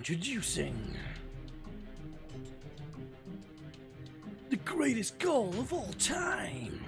Introducing the greatest goal of all time.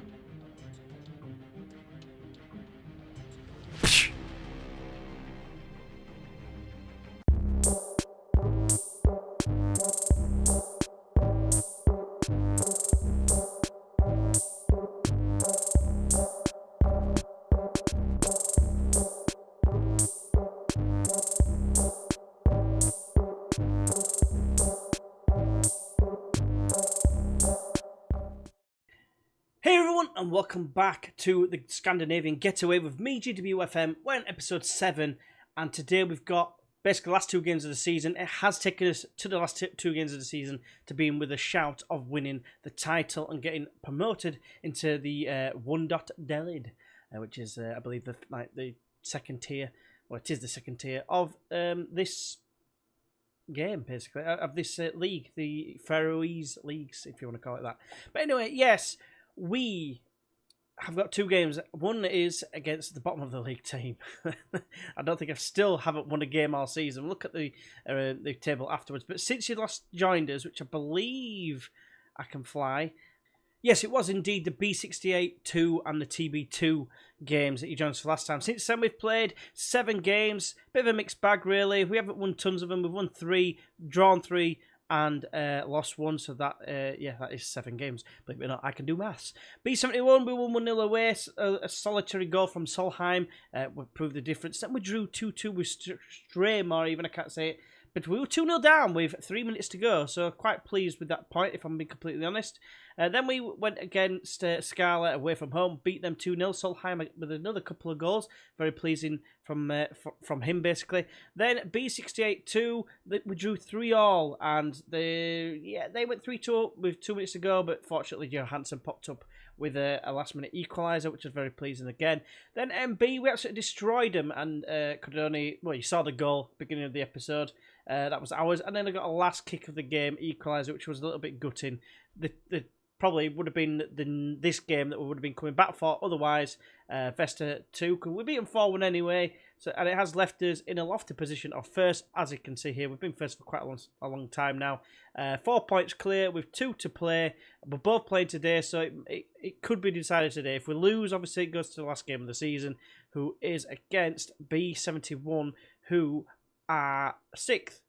Hey everyone, and welcome back to the Scandinavian Getaway with me, GWFM. We're on episode 7, and today we've got basically the last 2 games of the season. It has taken us to the last 2 games of the season to be in with a shout of winning the title and getting promoted into the 1.delid, which is, I believe, the second tier, or it is the second tier of this game, basically, of this league, the Faroese Leagues, if you want to call it that. But anyway, yes. We have got 2 games. One is against the bottom of the league team. I don't think haven't won a game all season. We'll look at the table afterwards. But since you last joined us, which I believe I can fly, yes, it was indeed the B68 2 and the TB2 games that you joined us for last time. Since then, we've played 7 games. Bit of a mixed bag, really. We haven't won tons of them. We've won 3, drawn 3. And lost 1, so that is 7 games. Believe it or not, I can do maths. B71, we won 1-0 away. A solitary goal from Solheim would prove the difference. Then we drew 2-2 with Straymar, even I can't say it. But we were 2-0 down with 3 minutes to go, so quite pleased with that point, if I'm being completely honest. Then we went against Scala away from home, beat them 2-0. Solheim with another couple of goals, very pleasing from him, basically. Then B68-2, we drew 3-3, and they went 3-2 with 2 minutes to go, but fortunately Johansson popped up with a last-minute equaliser, which was very pleasing again. Then MB, we absolutely destroyed them, and could only... Well, you saw the goal beginning of the episode. That was ours. And then I got a last kick of the game equaliser, which was a little bit gutting. The probably would have been this game that we would have been coming back for. Otherwise, Vesta 2, we beat them 4-1 anyway. So, and it has left us in a lofty position of first, as you can see here. We've been first for quite a long time now. 4 points clear with 2 to play. We're both playing today, so it could be decided today. If we lose, obviously it goes to the last game of the season, who is against B71, who are 6th.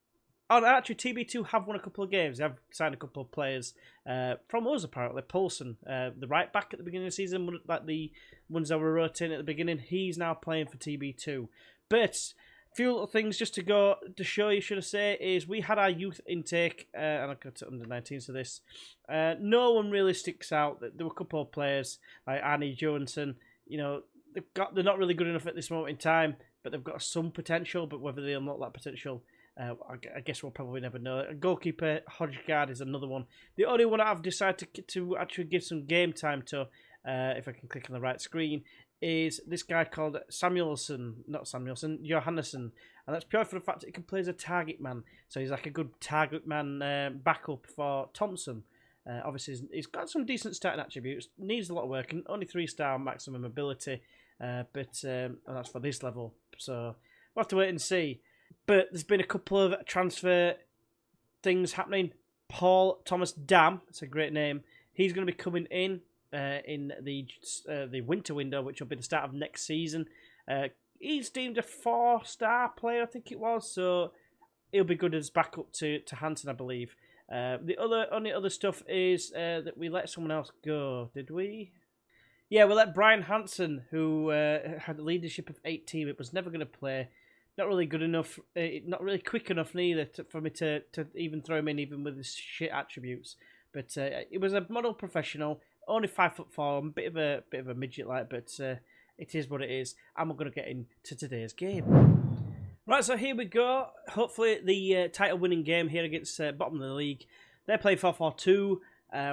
Oh, actually, TB2 have won a couple of games. They have signed a couple of players from us, apparently. Paulson, the right back at the beginning of the season, like the ones that were rotating at the beginning, he's now playing for TB2. But a few little things just to show you, should I say, is we had our youth intake, and I got to under-19s to this. No one really sticks out. There were a couple of players, like Arnie Johansson. You know, they're not really good enough at this moment in time, but they've got some potential, but whether they unlock that potential... I guess we'll probably never know. A goalkeeper, Hodgegard, is another one. The only one I've decided to actually give some game time to, if I can click on the right screen, is this guy called Johannesson. And that's purely for the fact that he can play as a target man. So he's like a good target man backup for Thompson. Obviously, he's got some decent starting attributes. Needs a lot of work, and only 3-star maximum ability. But that's for this level. So we'll have to wait and see. But there's been a couple of transfer things happening. Paul Thomas Dam, that's a great name. He's going to be coming in the winter window, which will be the start of next season. He's deemed a 4-star player, I think it was. So he'll be good as backup to Hansen, I believe. The only other stuff is that we let someone else go. Did we? Yeah, we let Brian Hansen, who had the leadership of 8 team. It was never going to play. Not really good enough, not really quick enough neither for me to even throw him in, even with his shit attributes. But he was a model professional, only 5'4", bit of a midget like, but it is what it is. And we're going to get into today's game. Right, so here we go. Hopefully the title-winning game here against bottom of the league. They're playing 4-4-2.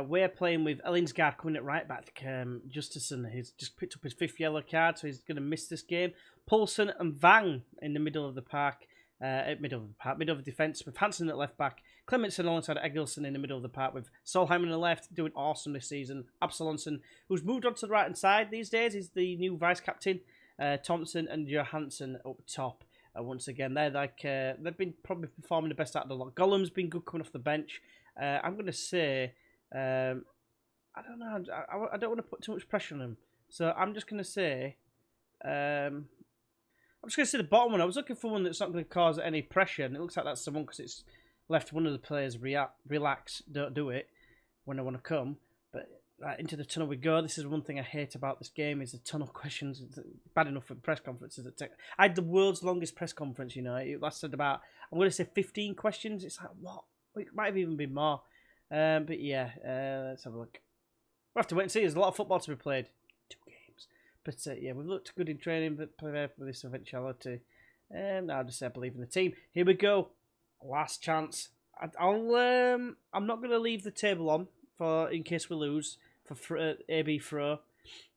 We're playing with Ellingsgaard coming at right back. Justison, he's just picked up his 5th yellow card, so he's going to miss this game. Poulsen and Vang in the middle of the park. Middle of the defence with Hansen at left back. Clementson alongside Egilson in the middle of the park with Solheim on the left, doing awesome this season. Absalonson, who's moved on to the right hand side these days, is the new vice captain. Thompson and Johansson up top. once again. They're like they've been probably performing the best out of the lot. Gollum's been good coming off the bench. I'm going to say, I don't know. I don't want to put too much pressure on him, so I'm just going to say, I'm just going to say the bottom one. I was looking for one that's not going to cause any pressure, and it looks like that's the one because it's left one of the players relax, don't do it when I want to come. But into the tunnel we go. This is one thing I hate about this game is the tunnel questions. It's bad enough for press conferences. I had the world's longest press conference, you know. It lasted about, I'm going to say 15 questions. It's like, what? It might have even been more. But yeah, let's have a look. We'll have to wait and see. There's a lot of football to be played. 2 games. But yeah, we've looked good in training, but prepare for this eventuality. I'll just say I believe in the team. Here we go. Last chance. I'm not going to leave the table on for in case we lose for AB throw.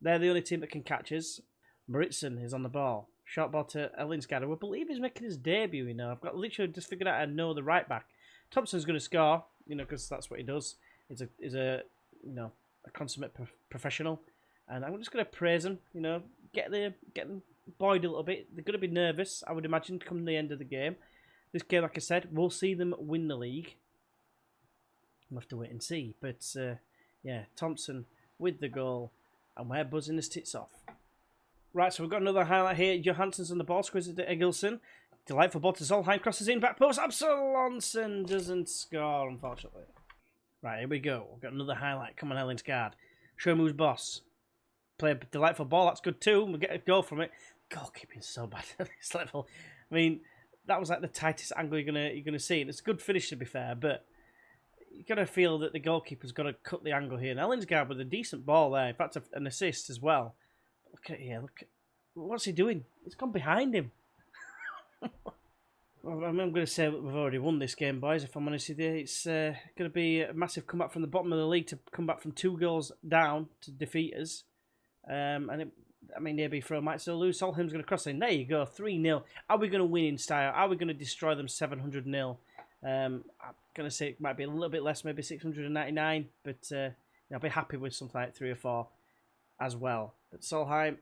They're the only team that can catch us. Maritson is on the ball. Short ball to Ellingsgaard. I believe he's making his debut, you know. I've got literally just figured out I know the right back. Thompson's going to score, you know, because that's what he does. He's a you know, a consummate professional. And I'm just going to praise him, you know, get them buoyed a little bit. They're going to be nervous, I would imagine, come the end of the game. This game, like I said, we'll see them win the league. We'll have to wait and see. But, yeah, Thompson with the goal. And we're buzzing his tits off. Right, so we've got another highlight here. Johansson's on the ball, squeezes to Egilson. Delightful ball to Solheim, crosses in, back post. Absalonson doesn't score, unfortunately. Right, here we go. We've got another highlight. Come on, Ellingsgaard. Show him who's boss. Play a delightful ball. That's good too. We'll get a goal from it. Goalkeeping's so bad at this level. I mean, that was like the tightest angle you're gonna see. And it's a good finish, to be fair, but you're going to feel that the goalkeeper's got to cut the angle here. And Ellingsgaard with a decent ball there. In fact, an assist as well. Look at here. Look. What's he doing? It's gone behind him. Well, I'm going to say we've already won this game, boys, if I'm honest with you. It's going to be a massive comeback from the bottom of the league to come back from 2 goals down to defeat us. I mean, AB throw might still lose. Solheim's going to cross in. There you go, 3-0. Are we going to win in style? Are we going to destroy them 700-0? I'm going to say it might be a little bit less, maybe 699, but I'll be happy with something like 3 or 4 as well. But Solheim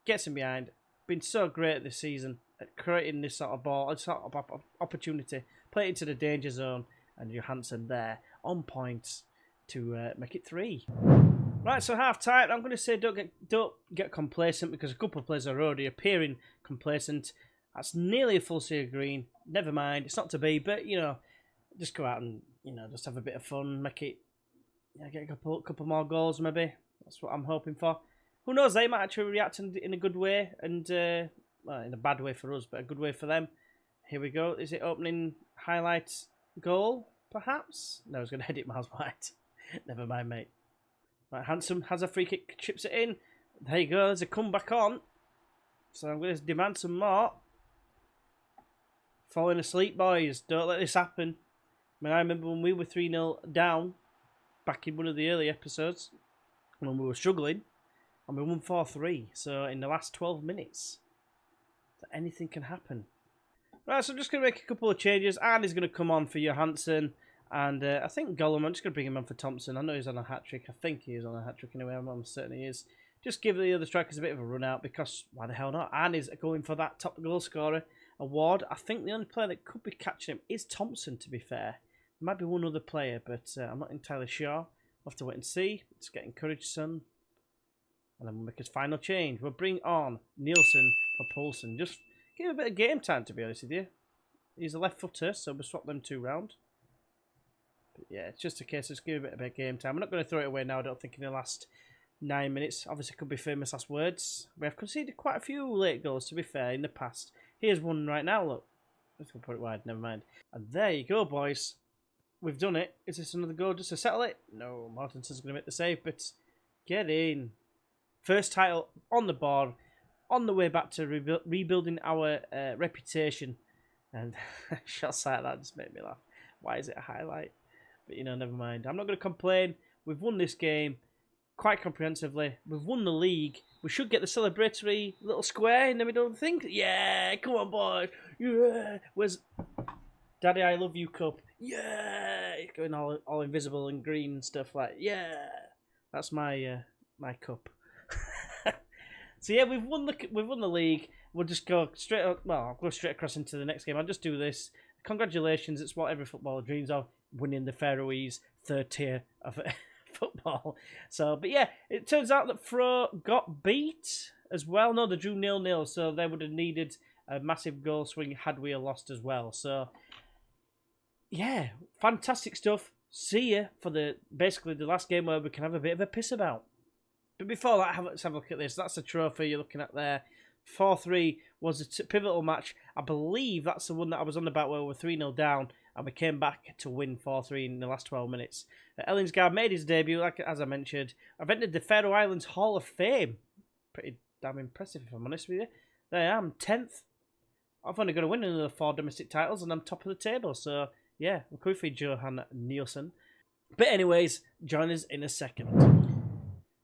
gets him behind. Been so great this season at creating this sort of ball, this sort of opportunity. Play it into the danger zone, and Johansson there on point to make it 3. Right, so half time. I'm going to say don't get complacent because a couple of players are already appearing complacent. That's nearly a full sea of green. Never mind, it's not to be, but you know, just go out and just have a bit of fun, make it, get a couple more goals maybe. That's what I'm hoping for. Who knows? They might actually react in a good way, and well, in a bad way for us, but a good way for them. Here we go. Is it opening highlight goal? Perhaps. No, I was going to head it miles wide. Never mind, mate. Right, Handsome has a free kick, chips it in. There you go. There's a comeback on. So I'm going to demand some more. Falling asleep, boys. Don't let this happen. I mean, I remember when we were 3-0 down back in one of the early episodes when we were struggling, and we won 4-3. So in the last 12 minutes, anything can happen. Right, so I'm just going to make a couple of changes. Arne's going to come on for Johansson. And I think Gollum, I'm just going to bring him on for Thompson. I know he's on a hat-trick. I think he is on a hat-trick anyway. I'm certain he is. Just give the other strikers a bit of a run out because why the hell not? Arne's going for that top goal scorer award. I think the only player that could be catching him is Thompson, to be fair. There might be one other player, but I'm not entirely sure. We'll have to wait and see. Let's get encouraged, son. And then we'll make his final change. We'll bring on Nielsen for Poulsen. Just give him a bit of game time, to be honest with you. He's a left footer, so we'll swap them 2 round. But yeah, it's just a case of just give him a bit of game time. I'm not going to throw it away now, I don't think, in the last 9 minutes. Obviously, could be famous last words. We have conceded quite a few late goals, to be fair, in the past. Here's one right now, look. Let's go put it wide, never mind. And there you go, boys. We've done it. Is this another goal just to settle it? No, Mortenson's going to make the save, but get in. First title on the board, on the way back to rebuilding our reputation. And shots like that just make me laugh. Why is it a highlight? But, never mind. I'm not going to complain. We've won this game quite comprehensively. We've won the league. We should get the celebratory little square in the middle of the thing. Yeah, come on, boys. Yeah. Where's Daddy, I love you cup? Yeah. It's going all invisible and green and stuff like, yeah. That's my my cup. So yeah, we've won the league. we'll just go straight up. Well, I'll go straight across into the next game. I'll just do this. Congratulations, it's what every footballer dreams of, winning the Faroese third tier of football. So, but yeah, it turns out that Fro got beat as well. No, they drew 0-0, so they would have needed a massive goal swing had we lost as well. So, yeah, fantastic stuff. See you for basically the last game where we can have a bit of a piss about. But before that, let's have a look at this. That's the trophy you're looking at there. 4-3 was a pivotal match. I believe that's the one that I was on about where we were 3-0 down and we came back to win 4-3 in the last 12 minutes. Ellingsgaard made his debut, as I mentioned. I've entered the Faroe Islands Hall of Fame. Pretty damn impressive, if I'm honest with you. There I am, 10th. I've only got to win another 4 domestic titles and I'm top of the table. So, yeah, we're coming for Johan Nielsen. But anyways, join us in a second.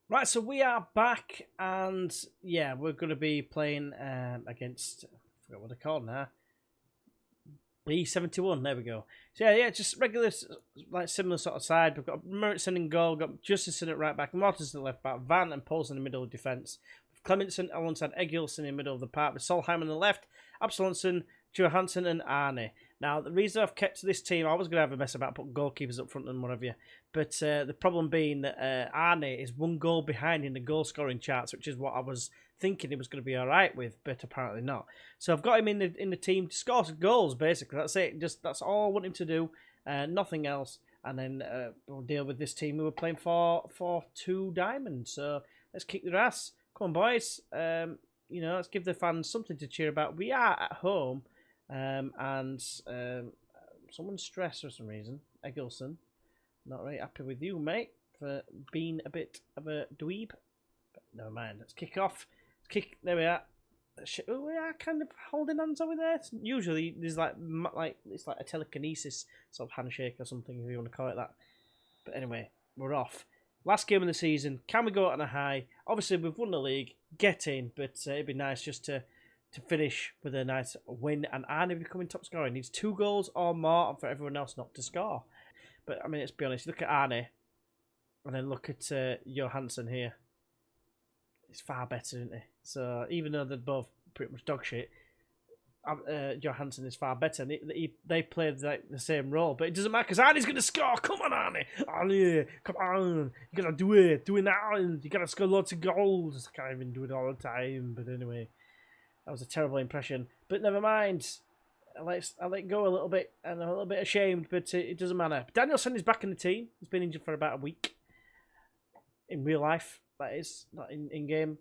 Right, so we are back, and yeah, we're going to be playing against, I forgot what they're called now, B71, there we go. So yeah, just regular, like similar sort of side. We've got Murritson in goal, got Justinson at right back, Mortensen at left back, Van and Poulsen in the middle of defence. With Clementson alongside Egilson in the middle of the park, with Solheim on the left, Absalonson, Johansson and Arne. Now, the reason I've kept this team, I was going to have a mess about putting goalkeepers up front and whatever, but the problem being that Arne is 1 goal behind in the goal-scoring charts, which is what I was thinking he was going to be all right with, but apparently not. So I've got him in the team to score some goals, basically. That's it. That's all I want him to do, nothing else. And then we'll deal with this team who are playing for 2 diamonds. So let's kick their ass. Come on, boys. Let's give the fans something to cheer about. We are at home. And someone's stressed for some reason. Egilson, not very happy with you, mate, for being a bit of a dweeb. But never mind. Let's kick off. There we are. We are kind of holding hands over there. Usually there's like it's like a telekinesis sort of handshake or something, if you want to call it that. But anyway, we're off. Last game of the season. Can we go out on a high? Obviously we've won the league. Get in, but it'd be nice just to finish with a nice win, and Arne becoming top scorer. He needs 2 goals or more for everyone else not to score. But I mean, let's be honest, look at Arne and then look at Johansson here. He's far better, isn't he? So even though they're both pretty much dog shit, Johansson is far better, and they played like the same role, but it doesn't matter because Arne's going to score. Come on, Arne, come on, you got to do it now, you got to score lots of goals. I can't even do it all the time, but anyway. That was a terrible impression, but never mind. I let go a little bit, and I'm a little bit ashamed, but it doesn't matter. Danielson is back in the team. He's been injured for about a week. In real life, that is, not in game.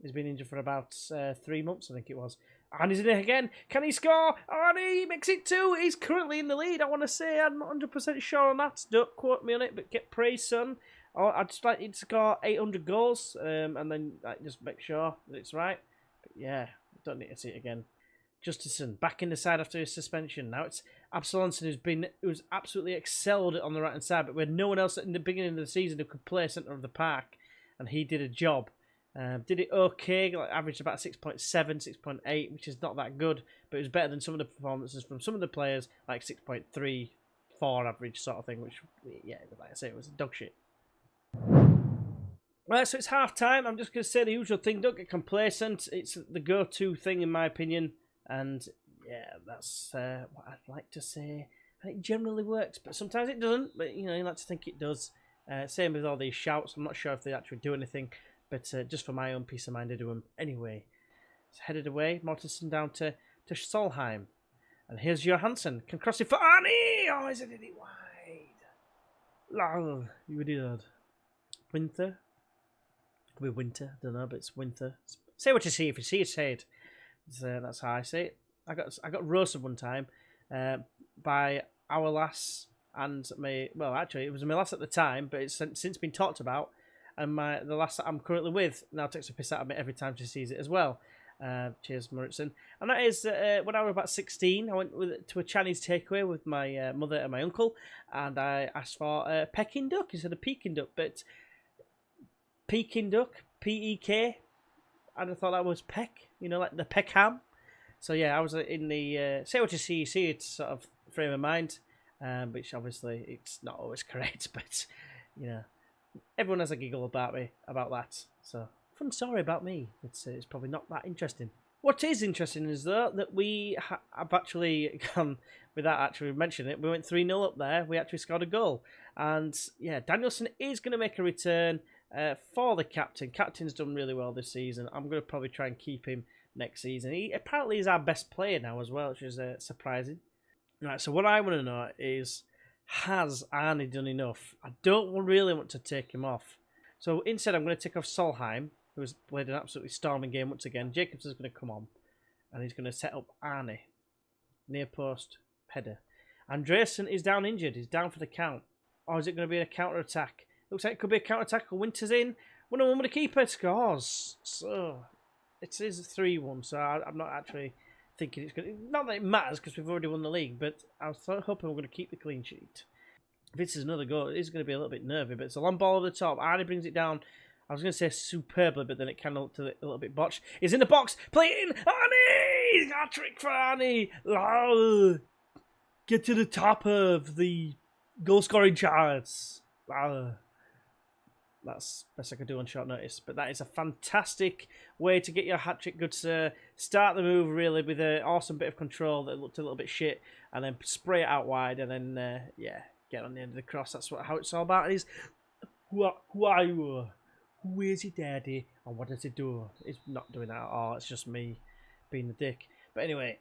He's been injured for about 3 months, I think it was. And he's in it again. Can he score? And he makes it 2. He's currently in the lead. I want to say I'm not 100% sure on that. Don't quote me on it, but get praise, son. I'd just like you to score 800 goals, and then just make sure that it's right. But yeah. Don't need to see it again. Justinson back in the side after his suspension. Now it's Absalonson who's absolutely excelled on the right hand side, but we had no one else in the beginning of the season who could play centre of the park, and he did a job. Did it okay, like averaged about 6.7, 6.8, which is not that good, but it was better than some of the performances from some of the players, like 6.3, 4 average sort of thing, which, yeah, like I say, it was dog shit. Right, so it's half time. I'm just going to say the usual thing. Don't get complacent. It's the go-to thing, in my opinion. And yeah, that's what I'd like to say. And it generally works, but sometimes it doesn't. But you like to think it does. Same with all these shouts. I'm not sure if they actually do anything, but just for my own peace of mind, I do them anyway. It's headed away. Mortensen down to Solheim, and here's Johansson. Can cross it for Arne. Oh, is it wide? Long. You idiot. Winter. Could be winter, I don't know, but it's winter. Say what you see. If you see it, say it. That's how I say it. I got roasted one time by our lass and actually it was my lass at the time, but it's since been talked about, and the lass that I'm currently with now takes a piss out of me every time she sees it as well. Cheers, Murritson. And that is when I was about 16, I went to a Chinese takeaway with my mother and my uncle, and I asked for a Peking duck instead of Peking duck, but Peking duck, P-E-K, and I thought that was peck, like the Peckham. So yeah, I was in the say what you see it sort of frame of mind, which obviously it's not always correct, but everyone has a giggle about me about that. So fun story about me. It's probably not that interesting. What is interesting is, though, that we have actually gone, without actually mentioning it, we went 3-0 up there. We actually scored a goal. And, yeah, Danielson is going to make a return for the captain. Captain's done really well this season. I'm going to probably try and keep him next season. He apparently is our best player now as well, which is surprising. Right, so what I want to know is, has Arnie done enough? I don't really want to take him off. So instead, I'm going to take off Solheim, who has played an absolutely storming game once again. Jacobs is going to come on, and he's going to set up Arnie. Near post, header. Andreasen is down injured. He's down for the count. Or is it going to be a counter-attack? Looks like it could be a counter-attack. Winter's in. 1-1 with the keeper scores. So, it is 3-1, so I'm not actually thinking it's going to... Not that it matters, because we've already won the league, but I was hoping we're going to keep the clean sheet. If this is another goal, it is going to be a little bit nervy, but it's a long ball over the top. Arnie brings it down. I was going to say superbly, but then it kind of looked a little bit botched. He's in the box. Play it in. Arnie! Hat-trick for Arnie. Oh, get to the top of the goal-scoring charts. Oh, that's the best I could do on short notice. But that is a fantastic way to get your hat-trick, good sir. Start the move, really, with an awesome bit of control that looked a little bit shit. And then spray it out wide. And then, yeah, get on the end of the cross. That's how it's all about. It is, who are you? Who is he, daddy? And what does he do? He's not doing that at all. It's just me being the dick. But anyway,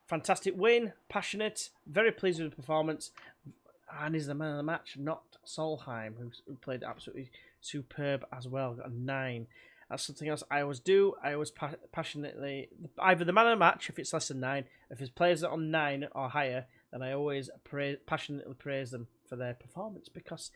fantastic win. Passionate. Very pleased with the performance. And he's the man of the match, not Solheim, who played absolutely superb as well. Got a 9. That's something else I always do. I always passionately... Either the man of the match, if it's less than 9. If his players are on 9 or higher, then I always passionately praise them for their performance. Because...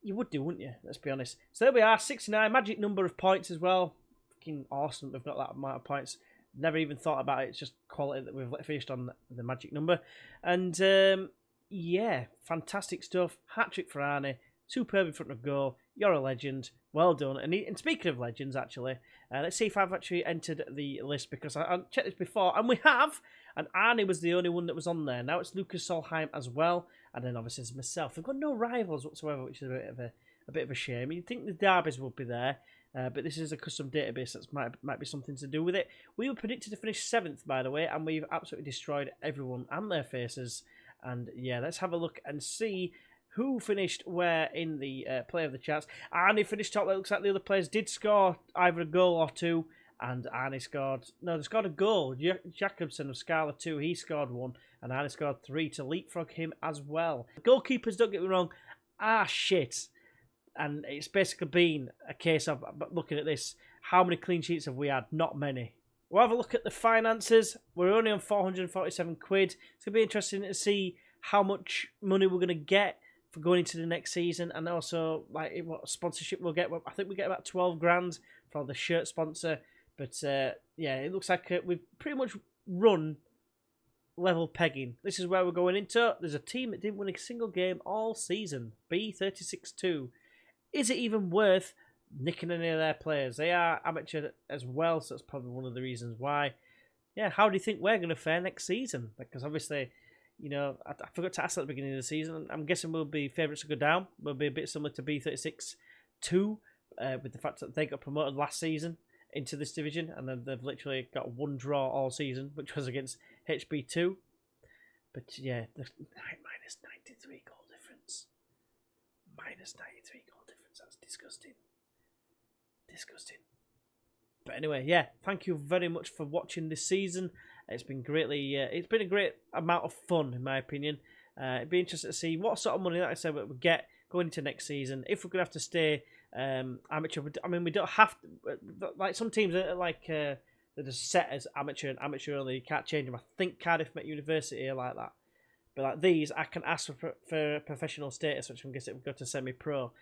you would do, wouldn't you? Let's be honest. So there we are, 69, magic number of points as well. Fucking awesome, we've got that amount of points. Never even thought about it, it's just quality that we've finished on the magic number. And, yeah, fantastic stuff. Hat-trick for Arnie, superb in front of goal. You're a legend, well done. And speaking of legends, actually, let's see if I've actually entered the list, because I checked this before, and we have. And Arnie was the only one that was on there. Now it's Lucas Solheim as well. And then obviously it's myself. We've got no rivals whatsoever, which is a bit of a shame. You'd think the derbies would be there, but this is a custom database that might be something to do with it. We were predicted to finish 7th, by the way, and we've absolutely destroyed everyone and their faces. And yeah, let's have a look and see who finished where in the play of the charts. Arnie finished top. It looks like the other players did score either a goal or 2. And Arnie scored... No, they scored a goal. Jacobson of Scala 2, he scored 1. And Arnie scored 3 to leapfrog him as well. Goalkeepers, don't get me wrong, are shit. And it's basically been a case of, looking at this, how many clean sheets have we had? Not many. We'll have a look at the finances. We're only on 447 quid. It's going to be interesting to see how much money we're going to get for going into the next season. And also, like, what sponsorship we'll get. I think we get about 12 grand for the shirt sponsor. But, yeah, it looks like we've pretty much run level pegging. This is where we're going into. There's a team that didn't win a single game all season. B36-2. Is it even worth nicking any of their players? They are amateur as well, so that's probably one of the reasons why. Yeah, how do you think we're going to fare next season? Because obviously, you know, I forgot to ask at the beginning of the season. I'm guessing we'll be favourites to go down. We'll be a bit similar to B36-2 with the fact that they got promoted last season into this division, and then they've literally got 1 draw all season, which was against HB2. But yeah, the minus 93 goal difference. Minus 93 goal difference. That's disgusting. Disgusting. But anyway, yeah, thank you very much for watching this season. It's been it's been a great amount of fun, in my opinion. It'd be interesting to see what sort of money, like I said, we get going into next season. If we're going to have to stay amateur, I mean, we don't have to, like some teams are like, they're just set as amateur and amateur only. You can't change them. I think Cardiff Met University are like that. But like these, I can ask for professional status, which I'm guessing would go to semi-pro.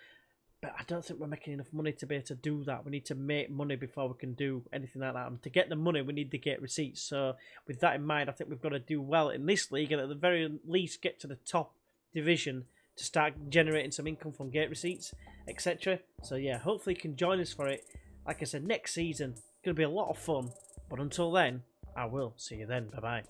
But I don't think we're making enough money to be able to do that. We need to make money before we can do anything like that. And to get the money, we need to get receipts. So with that in mind, I think we've got to do well in this league and at the very least get to the top division to start generating some income from gate receipts, etc. So yeah, hopefully you can join us for it. Like I said, next season, it's going to be a lot of fun. But until then, I will see you then. Bye-bye.